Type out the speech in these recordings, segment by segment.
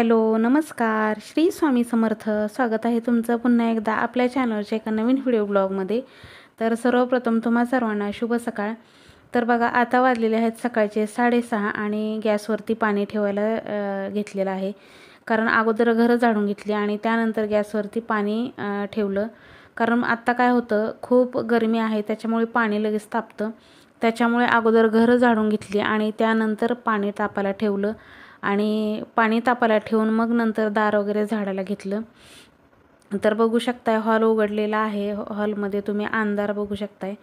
Hello, नमस्कार. श्री स्वामी समर्थ. स्वागत आहे तुमचं पुन्हा एकदा आपल्या चॅनलच्या एका नवीन व्हिडिओ ब्लॉगमध्ये. तर सर्वप्रथम तुम्हा सर्वांना शुभ सकाळ. तर बघा, आता वाजलेले आहेत सकाळचे 6:30 आणि गॅसवरती पाणी ठेवायला घेतलेलं आहे. कारण अगोदर घरं झाडून घेतली आणि त्यानंतर गॅसवरती पाणी ठेवलं. कारण आत्ता काय होतं, खूप गरमी आहे, त्याच्यामुळे पाणी लगेच तापतं. त्याच्यामुळे अगोदर घरं झाडून घेतली आणि त्यानंतर पाणी तापायला ठेवलं आणि पाणी तापायला ठेवून मग नंतर दार वगैरे झाडायला घेतलं. तर बघू शकताय, हॉल उघडलेला आहे. हॉलमध्ये तुम्ही अंधार बघू शकताय.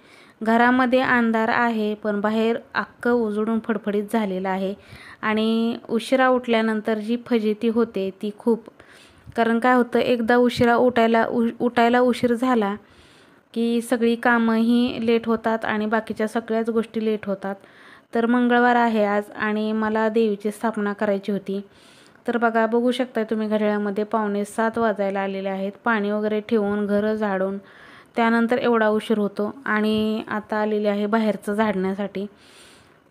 घरामध्ये अंधार आहे, पण बाहेर अख्खं उजळून फडफडीत झालेलं आहे. आणि उशिरा उठल्यानंतर जी फजिती होते ती खूप. कारण काय होतं, एकदा उशिरा उठायला उशीर झाला की सगळी कामंही लेट होतात आणि बाकीच्या सगळ्याच गोष्टी लेट होतात. तर मंगळवार आहे आज आणि मला देवीची स्थापना करायची होती. तर बघू शकताय तुम्ही, घड्याळामध्ये 6:45 वाजायला आलेले आहेत. पाणी वगैरे ठेवून घरं झाडून त्यानंतर एवढा उशीर होतो आणि आता आलेले आहे बाहेरचं झाडण्यासाठी.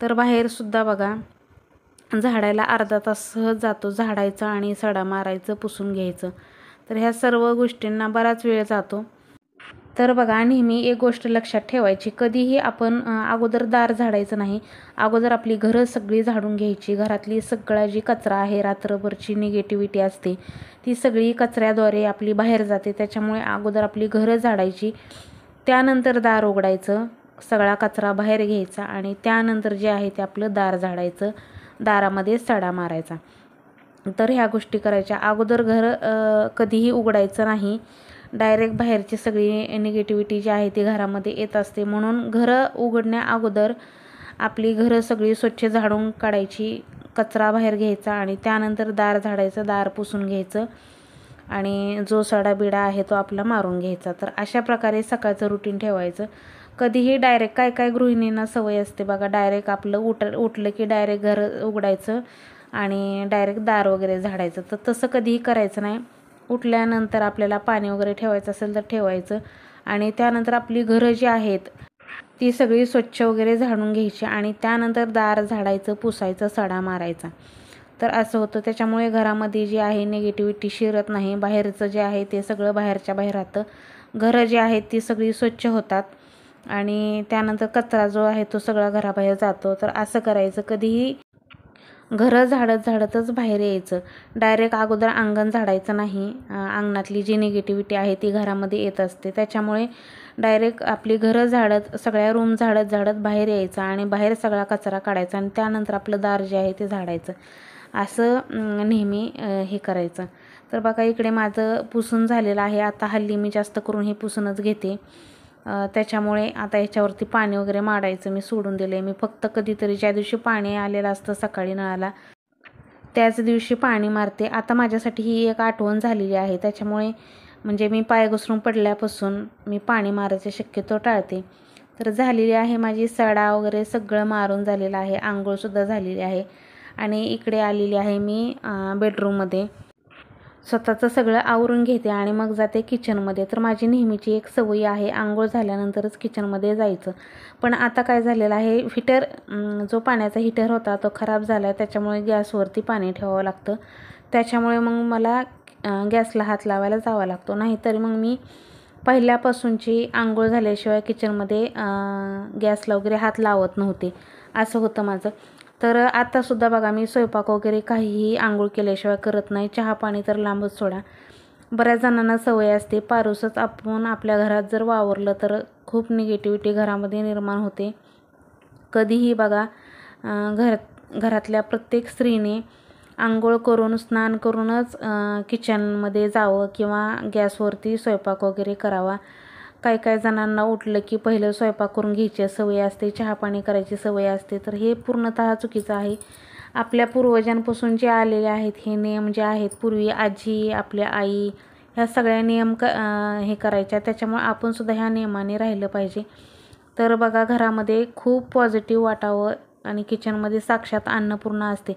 तर बाहेरसुद्धा बघा, झाडायला अर्धा तास सहज जातो. झाडायचं आणि सडा मारायचं, पुसून घ्यायचं. तर ह्या सर्व गोष्टींना बराच वेळ जातो. तर बघा, नेहमी एक गोष्ट लक्षात ठेवायची, कधीही आपण अगोदर दार झाडायचं नाही. अगोदर आपली घरं सगळी झाडून घ्यायची. घरातली सगळा जी कचरा आहे, रात्रभरची निगेटिव्हिटी असते, ती सगळी कचऱ्याद्वारे आपली बाहेर जाते. त्याच्यामुळे अगोदर आपली घरं झाडायची, त्यानंतर दार उघडायचं, सगळा कचरा बाहेर घ्यायचा आणि त्यानंतर जे आहे ते आपलं दार झाडायचं, दारामध्ये सडा मारायचा. तर ह्या गोष्टी करायच्या. अगोदर घरं कधीही उघडायचं नाही. डायरेक्ट बाहेरची सगळी निगेटिव्हिटी जी आहे ती घरामध्ये येत असते. म्हणून घरं उघडण्या अगोदर आपली घरं सगळी स्वच्छ झाडून काढायची, कचरा बाहेर घ्यायचा आणि त्यानंतर दार झाडायचं, दार पुसून घ्यायचं आणि जो सडाबिडा आहे तो आपला मारून घ्यायचा. तर अशा प्रकारे सकाळचं रुटीन ठेवायचं. कधीही डायरेक्ट काय गृहिणींना सवय असते बघा, डायरेक्ट आपलं उठलं की डायरेक्ट घर उघडायचं आणि डायरेक्ट दार वगैरे झाडायचं. तर तसं कधीही करायचं नाही. उठल्यानंतर आपल्याला पाणी वगैरे ठेवायचं असेल तर ठेवायचं आणि त्यानंतर आपली घरं जी आहेत ती सगळी स्वच्छ वगैरे झाडून घ्यायची आणि त्यानंतर दार झाडायचं, पुसायचं, सडा मारायचा. तर असं होतं. त्याच्यामुळे घरामध्ये जी आहे निगेटिव्हिटी शिरत नाही. बाहेरचं जे आहे ते सगळं बाहेरच्या बाहेर राहतं. घरं जी आहेत ती सगळी स्वच्छ होतात आणि त्यानंतर कचरा जो आहे तो सगळा घराबाहेर जातो. तर असं करायचं. कधीही घरं झाडतच बाहेर यायचं. डायरेक्ट अगोदर अंगण झाडायचं नाही. अंगणातली जी निगेटिव्हिटी आहे ती घरामध्ये येत असते. त्याच्यामुळे डायरेक्ट आपली घरं झाडत, सगळ्या रूम झाडत बाहेर यायचं आणि बाहेर सगळा कचरा काढायचा आणि त्यानंतर आपलं दार जे आहे ते झाडायचं. असं नेहमी हे करायचं. तर बघा, इकडे माझं पुसून झालेलं आहे. आता हल्ली मी जास्त करून हे पुसूनच घेते. त्याच्यामुळे आता ह्याच्यावरती पाणी वगैरे मारायचं मी सोडून दिलं आहे. मी फक्त कधीतरी ज्या दिवशी पाणी आलेलं असतं सकाळी नळाला त्याच दिवशी पाणी मारते. आता माझ्यासाठी ही एक आठवण झालेली आहे. त्याच्यामुळे म्हणजे मी पाय घसरून पडल्यापासून मी पाणी मारायचे शक्यतो टाळते. तर झालेली आहे माझी सडा वगैरे सगळं मारून झालेलं आहे. आंघोळसुद्धा झालेली आहे आणि इकडे आलेली आहे मी बेडरूममध्ये. स्वतःचं सगळं आवरून घेते आणि मग जाते किचनमध्ये. तर माझी नेहमीची एक सवय आहे, आंघोळ झाल्यानंतरच किचनमध्ये जायचं. पण आता काय झालेलं आहे, हीटर जो पाण्याचा हीटर होता तो खराब झाला आहे. त्याच्यामुळे गॅसवरती पाणी ठेवावं लागतं. त्याच्यामुळे मग मला गॅसला हात लावायला जावा लागतो. नाहीतर मग मी पहिल्यापासूनची आंघोळ झाल्याशिवाय किचनमध्ये गॅसला वगैरे हात लावत नव्हते. असं होतं माझं. तर आत्तासुद्धा बघा, मी स्वयंपाक वगैरे काहीही आंघोळ केल्याशिवाय करत नाही. चहा पाणी तर लांबच सोडा. बऱ्याच जणांना सवय असते. पारूसच आपण आपल्या घरात जर वावरलं तर खूप निगेटिव्हिटी घरामध्ये निर्माण होते. कधीही बघा, घरातल्या प्रत्येक स्त्रीने आंघोळ करून, स्नान करूनच किचनमध्ये जावं किंवा गॅसवरती स्वयंपाक वगैरे करावा. काही जणांना उठलं की पहिलं स्वयंपाक करून घ्यायची सवय असते, चहा पाणी करायची सवय असते. तर हे पूर्णतः चुकीचं आहे. आपल्या पूर्वजांपासून जे आलेले आहेत हे नियम जे आहेत, पूर्वी आजी, आपल्या आई, ह्या सगळ्या नियम हे करायच्या. त्याच्यामुळे आपण सुद्धा ह्या नियमाने राहिलं पाहिजे. तर बघा, घरामध्ये खूप पॉझिटिव्ह वाटावं आणि किचनमध्ये साक्षात अन्नपूर्णा असते.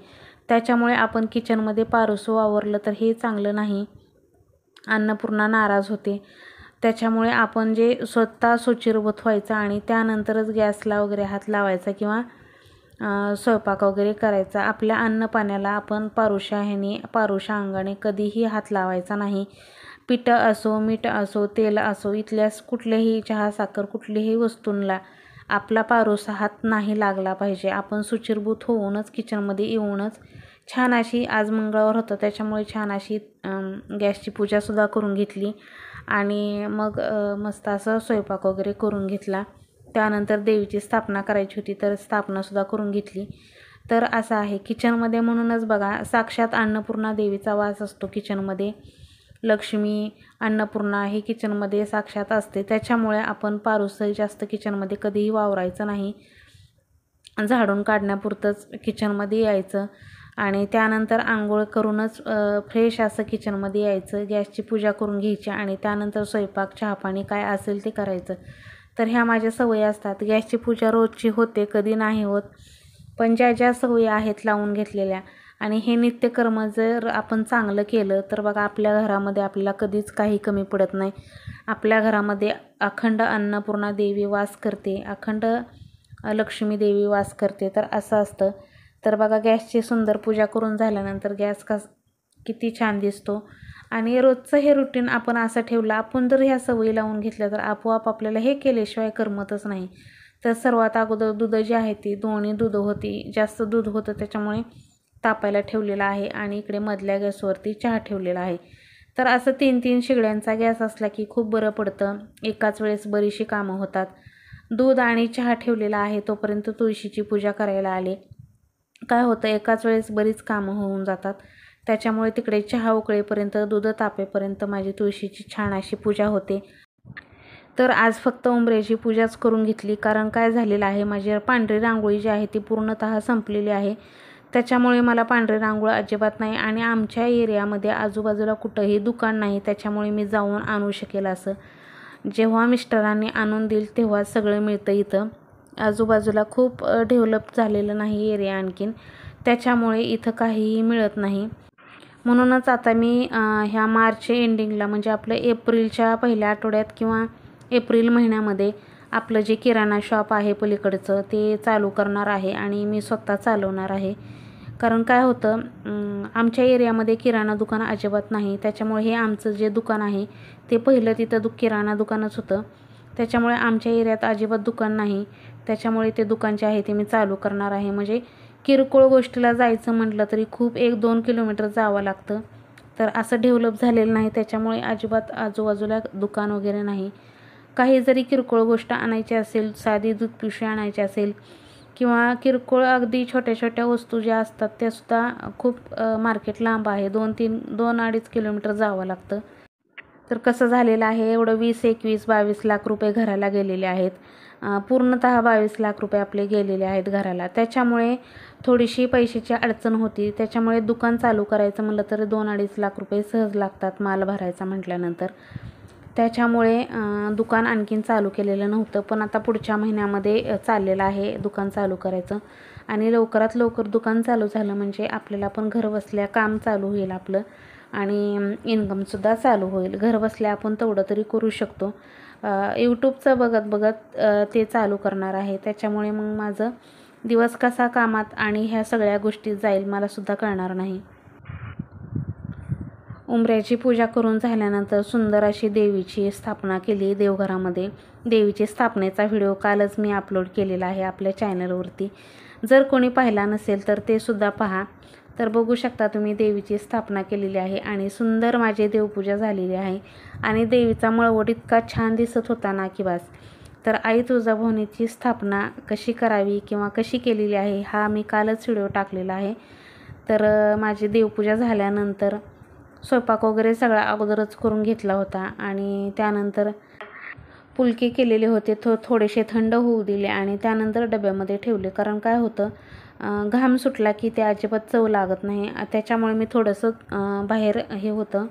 त्याच्यामुळे आपण किचनमध्ये पारूसं वावरलं तर हे चांगलं नाही. अन्नपूर्णा नाराज होते. त्याच्यामुळे आपण जे स्वतः सुचिरभूत व्हायचं आणि त्यानंतरच गॅसला वगैरे हात लावायचा किंवा स्वयंपाक वगैरे करायचा. आपल्या अन्नपाण्याला आपण पारुशा अंगाने कधीही हात लावायचा नाही. पिठं असो, मीठ असो, तेल असो, इथल्या कुठल्याही चहा साखर कुठल्याही वस्तूंना आपला पारोसा हात नाही लागला पाहिजे. आपण शुचिर्भूत होऊनच किचनमध्ये येऊनच छान अशी, आज मंगळवार होतं त्याच्यामुळे छान अशी गॅसची पूजासुद्धा करून घेतली आणि मग मस्त असं स्वयंपाक वगैरे करून घेतला. त्यानंतर देवीची स्थापना करायची होती तर स्थापनासुद्धा करून घेतली. तर असं आहे किचनमध्ये. म्हणूनच बघा, साक्षात अन्नपूर्णा देवीचा वास असतो किचनमध्ये. लक्ष्मी अन्नपूर्णा ही किचनमध्ये साक्षात असते. त्याच्यामुळे आपण पारुसही जास्त किचनमध्ये कधीही वावरायचं नाही. झाडून काढण्यापुरतंच किचनमध्ये यायचं आणि त्यानंतर आंघोळ करूनच फ्रेश असं किचनमध्ये यायचं. गॅसची पूजा करून घ्यायची आणि त्यानंतर स्वयंपाक, चहापाणी काय असेल ते करायचं. तर ह्या माझ्या सवयी असतात. गॅसची पूजा रोजची होते, कधी नाही होत, पण ज्या ज्या सवयी आहेत लावून घेतलेल्या आणि हे नित्यकर्म जर आपण चांगलं केलं तर बघा, आपल्या घरामध्ये आपल्याला कधीच काही कमी पडत नाही. आपल्या घरामध्ये अखंड अन्नपूर्णा देवी वास करते, अखंड लक्ष्मी देवी वास करते. तर असं असतं. तर बघा, गॅसची सुंदर पूजा करून झाल्यानंतर गॅस किती छान दिसतो. आणि रोजचं हे रुटीन आपण असं ठेवलं, आपण जर ह्या सवयी लावून घेतल्या तर आपोआप आपल्याला हे केल्याशिवाय करमतच नाही. तर सर्वात अगोदर दूध जी आहे ती दोन्ही दूध होती, जास्त दूध होतं त्याच्यामुळे तापायला ठेवलेला आहे आणि इकडे मधल्या गॅसवरती चहा ठेवलेला आहे. तर असं 3-3 शिगड्यांचा गॅस असला की खूप बरं पडतं, एकाच वेळेस बरीचशी कामं होतात. दूध आणि चहा ठेवलेला आहे तोपर्यंत तुळशीची पूजा करायला आले. काय होतं, एकाच वेळेस बरीच कामं होऊन जातात. त्याच्यामुळे तिकडे चहा उकळेपर्यंत, दूध तापेपर्यंत माझी तुळशीची छान अशी पूजा होते. तर आज फक्त उंबऱ्याची पूजाच करून घेतली, कारण काय झालेलं आहे, माझी पांढरी रांगोळी जी आहे ती पूर्णतः संपलेली आहे. त्याच्यामुळे मला पांढरी रांगोळ अजिबात नाही आणि आमच्या एरियामध्ये आजूबाजूला कुठंही दुकान नाही, त्याच्यामुळे मी जाऊन आणू शकेल असं. जेव्हा मिस्टरांनी आणून देईल तेव्हा सगळं मिळतं इथं. आजूबाजूला खूप डेव्हलप झालेलं नाही एरिया आणखीन, त्याच्यामुळे इथं काहीही मिळत नाही. म्हणूनच आता मी ह्या मार्च एंडिंगला, म्हणजे आपलं एप्रिलच्या पहिल्या आठवड्यात किंवा एप्रिल महिन्यामध्ये आपलं जे किराणा शॉप आहे पलीकडचं ते चालू करणार आहे आणि मी स्वतः चालवणार आहे. कारण काय होतं, आमच्या एरियामध्ये किराणा दुकान अजिबात नाही, त्याच्यामुळे हे आमचं जे दुकान आहे ते पहिलं तिथं किराणा दुकानच होतं. त्याच्यामुळे आमच्या एरियात अजिबात दुकान नाही, त्याच्यामुळे ते दुकान जे आहे ते मी चालू करणार आहे. म्हणजे किरकोळ गोष्टीला जायचं म्हटलं तरी खूप 1-2 किलोमीटर जावं लागतं. तर असं डेव्हलप झालेलं नाही, त्याच्यामुळे अजिबात आजूबाजूला दुकान वगैरे नाही. काही जरी किरकोळ गोष्ट आणायची असेल, साधी दूध पिशवी आणायची असेल किंवा किरकोळ अगदी छोट्या छोट्या वस्तू ज्या असतात त्यासुद्धा खूप मार्केट लांब आहे, 2-2.5 किलोमीटर जावं लागतं. तर कसं झालेलं आहे, एवढं 20, 21, 22 लाख रुपये घराला गेलेले आहेत. पूर्णतः 22 लाख रुपये आपले गेलेले आहेत घराला. त्याच्यामुळे थोडीशी पैशाची अडचण होती. त्याच्यामुळे दुकान चालू करायचं म्हटलं तर 2-2.5 लाख रुपये सहज लागतात माल भरायचा म्हटल्यानंतर. त्याच्यामुळे दुकान आणखीन चालू केलेलं नव्हतं, पण आता पुढच्या महिन्यामध्ये चाललेलं आहे दुकान चालू करायचं. आणि लवकरात लवकर दुकान चालू झालं म्हणजे आपल्याला पण घरबसल्या काम चालू होईल आपलं आणि इन्कमसुद्धा चालू होईल. घरबसल्या आपण तेवढं तरी करू शकतो. यूट्यूबचं बघत बघत ते चालू करणार आहे. त्याच्यामुळे मग माझं दिवस कसा कामात आणि ह्या सगळ्या गोष्टी जाईल मलासुद्धा कळणार नाही. उंबऱ्याची पूजा करून झाल्यानंतर सुंदर अशी देवीची स्थापना केली देवघरामध्ये. देवीची स्थापनेचा व्हिडिओ कालच मी अपलोड केलेला आहे आपल्या चॅनलवरती. जर कोणी पाहिला नसेल तर ते सुद्धा पहा. तर बघू शकता तुम्ही, देवीची स्थापना केलेली आहे आणि सुंदर माझी देवपूजा झालेली आहे आणि देवीचा मळवट इतका छान दिसत होता ना की बस. तर आई तुळजाभवानीची स्थापना कशी करावी किंवा कशी केलेली आहे हा मी कालच व्हिडिओ टाकलेला आहे. तर माझी देवपूजा झाल्यानंतर स्वयंपाक वगैरे सगळा अगोदरच करून घेतला होता आणि त्यानंतर फुलके केलेले होते, थोडेसे थंड होऊ दिले आणि त्यानंतर डब्यामध्ये ठेवले. कारण काय होतं, घाम सुटला की ते अजिबात चव लागत नाही, त्याच्यामुळे मी थोडंसं बाहेर हे होतं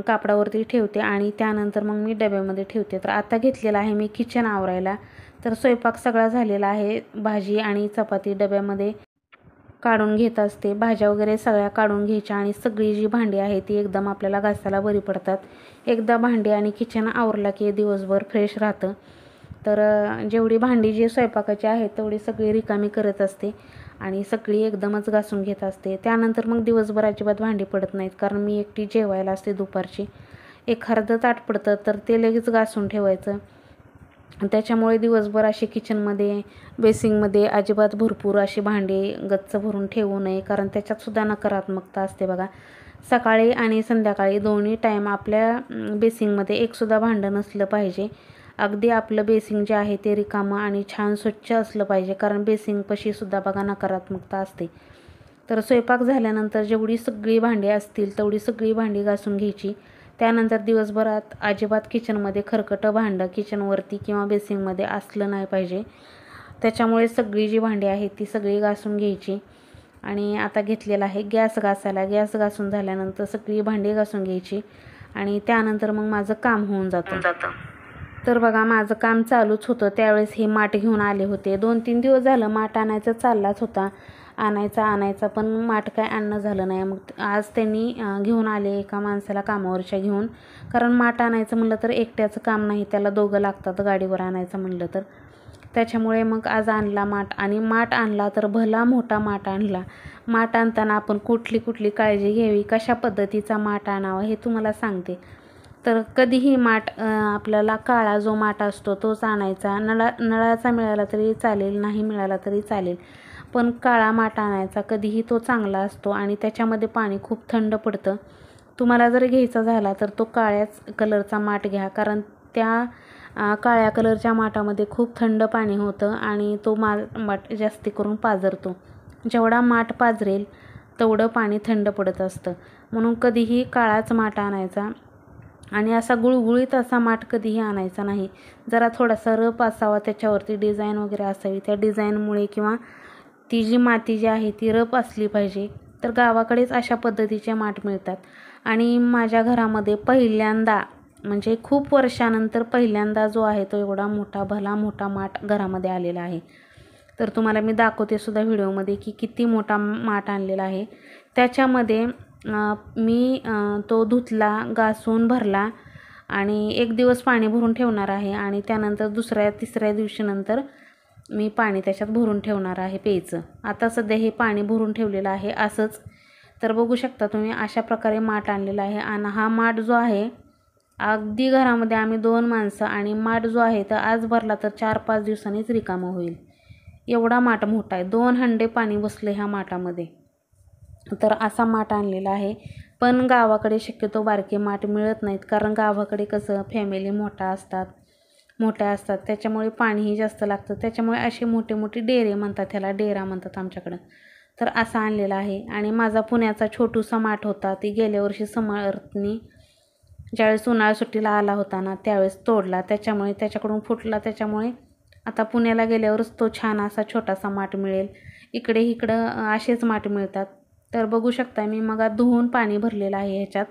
कापडावरती ठेवते आणि त्यानंतर मग मी डब्यामध्ये ठेवते. तर आता घेतलेला आहे मी किचन आवरायला. तर स्वयंपाक सगळा झालेला आहे. भाजी आणि चपाती डब्यामध्ये काढून घेत असते. भाज्या वगैरे सगळ्या काढून घ्यायच्या आणि सगळी जी भांडी आहे ती एकदम आपल्याला घासायला बरी पडतात. एकदा भांडी आणि किचन आवरला की दिवसभर फ्रेश राहतं. तर जेवढी भांडी जी स्वयंपाकाची आहेत तेवढी सगळी रिकामी करत असते आणि सगळी एकदमच घासून घेत असते. त्यानंतर मग दिवसभर अजिबात भांडी पडत नाहीत, कारण मी एकटी जेवायला असते दुपारची. एखादं ताट पडतं तर ते लगेच घासून ठेवायचं. त्याच्यामुळे दिवसभर अशी किचनमध्ये बेसिंगमध्ये अजिबात भरपूर अशी भांडी गच्च भरून ठेवू नये, कारण त्याच्यातसुद्धा नकारात्मकता असते बघा. सकाळी आणि संध्याकाळी दोन्ही टाईम आपल्या बेसिंगमध्ये एकसुद्धा भांडं नसलं पाहिजे. अगदी आपलं बेसिंग जे आहे ते रिकामं आणि छान स्वच्छ असलं पाहिजे, कारण बेसिंगपाशीसुद्धा बघा नकारात्मकता असते. तर स्वयंपाक झाल्यानंतर जेवढी सगळी भांडी असतील तेवढी सगळी भांडी घासून घ्यायची. त्यानंतर दिवसभरात अजिबात किचनमध्ये खरकटं भांडं किचनवरती किंवा बेसिंगमध्ये असलं नाही पाहिजे. त्याच्यामुळे सगळी जी भांडी आहेत ती सगळी घासून घ्यायची. आणि आता घेतलेला आहे गॅस घासायला. गॅस घासून झाल्यानंतर सगळी भांडी घासून घ्यायची आणि त्यानंतर मग माझं काम होऊन जातं. तर बघा माझं काम चालूच होतं. त्यावेळेस हे माठ घेऊन आले होते. 2-3 दिवस झालं माठ आणायचा चाललाच होता, आणायचा पण माठ काय आणणं झालं नाही. मग आज त्यांनी घेऊन आले एका माणसाला कामावरच्या घेऊन, कारण माठ आणायचं म्हणलं तर एकट्याचं काम नाही, त्याला दोघं लागतात गाडीवर आणायचं म्हणलं तर. त्याच्यामुळे मग आज आणला माठ. आणि माठ आणला तर भला मोठा माठ आणला. माठ आणताना आपण कुठली काळजी घ्यावी, कशा पद्धतीचा माठ आणावा हे तुम्हाला सांगते. तर कधीही माठ आपल्याला काळा जो माठ असतो तोच आणायचा. नळाचा मिळाला तरी चालेल, नाही मिळाला तरी चालेल, पण काळा माठ आणायचा. कधीही तो चांगला असतो आणि त्याच्यामध्ये पाणी खूप थंड पडतं. तुम्हाला जर घ्यायचा झाला तर तो काळ्याच कलरचा माठ घ्या, कारण त्या काळ्या कलरच्या माठामध्ये खूप थंड पाणी होतं आणि तो माठ जास्त करून पाझरतो. जेवढा माठ पाझरेल तेवढं पाणी थंड पडत असतं. म्हणून कधीही काळाच माठ आणायचा आणि असा गुळगुळीत असा माठ कधीही आणायचा नाही. जरा थोडासा रफ असावा, त्याच्यावरती डिझाईन वगैरे असावी. त्या डिझाईनमुळे किंवा ती जी माती जी आहे ती रफ असली पाहिजे. तर गावाकडेच अशा पद्धतीचे माठ मिळतात. आणि माझ्या घरामध्ये पहिल्यांदा म्हणजे खूप वर्षानंतर पहिल्यांदा जो आहे तो एवढा मोठा भला मोठा माठ घरामध्ये आलेला आहे. तर तुम्हाला मी दाखवते सुद्धा व्हिडिओमध्ये की किती मोठा माठ आणलेला आहे. त्याच्यामध्ये मी तो धुतला, घासून भरला आणि 1 दिवस पाणी भरून ठेवणार आहे आणि त्यानंतर 2ऱ्या-3ऱ्या दिवशीनंतर मी पाणी त्याच्यात भरून ठेवणार आहे प्यायचं. आता सध्या हे पाणी भरून ठेवलेलं आहे असंच. तर बघू शकता तुम्ही अशा प्रकारे माठ आणलेला आहे. आणि हा माठ जो आहे अगदी घरामध्ये आम्ही 2 माणसं आणि माठ जो आहे तर आज भरला तर 4-5 दिवसांनीच रिकामं होईल, एवढा माठ मोठा आहे. 2 हंडे पाणी बसले ह्या माठामध्ये. तर असा माठ आणलेला आहे. पण गावाकडे शक्यतो बारके माठ मिळत नाहीत, कारण गावाकडे कसं फॅमिली मोठ्या असतात त्याच्यामुळे पाणीही जास्त लागतं. त्याच्यामुळे असे मोठे मोठे डेरे म्हणतात, त्याला डेरा म्हणतात आमच्याकडं. तर असा आणलेला आहे. आणि माझा पुण्याचा छोटूसा माठ होता, ती गेल्या वर्षी समर्थनी ज्यावेळेस उन्हाळा सुट्टीला आला होता ना त्यावेळेस तोडला, त्याच्यामुळे त्याच्याकडून फुटला. त्याच्यामुळे आता पुण्याला गेल्यावरच तो छान असा छोटासा माठ मिळेल. इकडं असेच माठ मिळतात. तर बघू शकता मी मग धुवून पाणी भरलेलं आहे ह्याच्यात.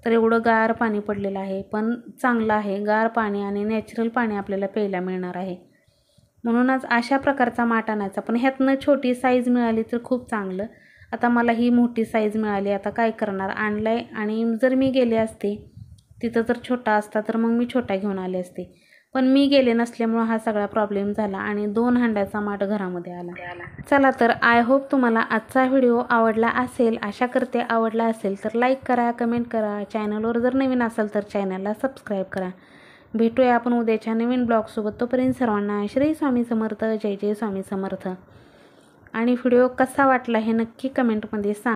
तर एवढं गार पाणी पडलेलं आहे, पण चांगलं आहे. गार पाणी आणि नॅचरल पाणी आपल्याला प्यायला मिळणार आहे. म्हणूनच अशा प्रकारचा माठ आणायचा. पण ह्यातनं छोटी साईज मिळाली तर खूप चांगलं. आता मला ही मोठी साईज मिळाली, आता काय करणार, आणलं आहे. आणि जर मी गेले असते तिथं जर छोटा असता तर मग मी छोटा घेऊन आले असते, पण मी गेले नसल्यामुळं हा सगळा प्रॉब्लेम झाला आणि 2 हंड्याचा माठ घरामध्ये आला. चला तर आय होप तुम्हाला आजचा व्हिडिओ आवडला असेल, आशा करते आवडला असेल तर लाईक करा, कमेंट करा. चॅनलवर जर नवीन असाल तर चॅनलला सबस्क्राईब करा. भेटूया आपण उद्याच्या नवीन ब्लॉगसोबत. तोपर्यंत सर्वांना श्री स्वामी समर्थ, जय जय स्वामी समर्थ. आणि व्हिडिओ कसा वाटला हे नक्की कमेंटमध्ये सांगा.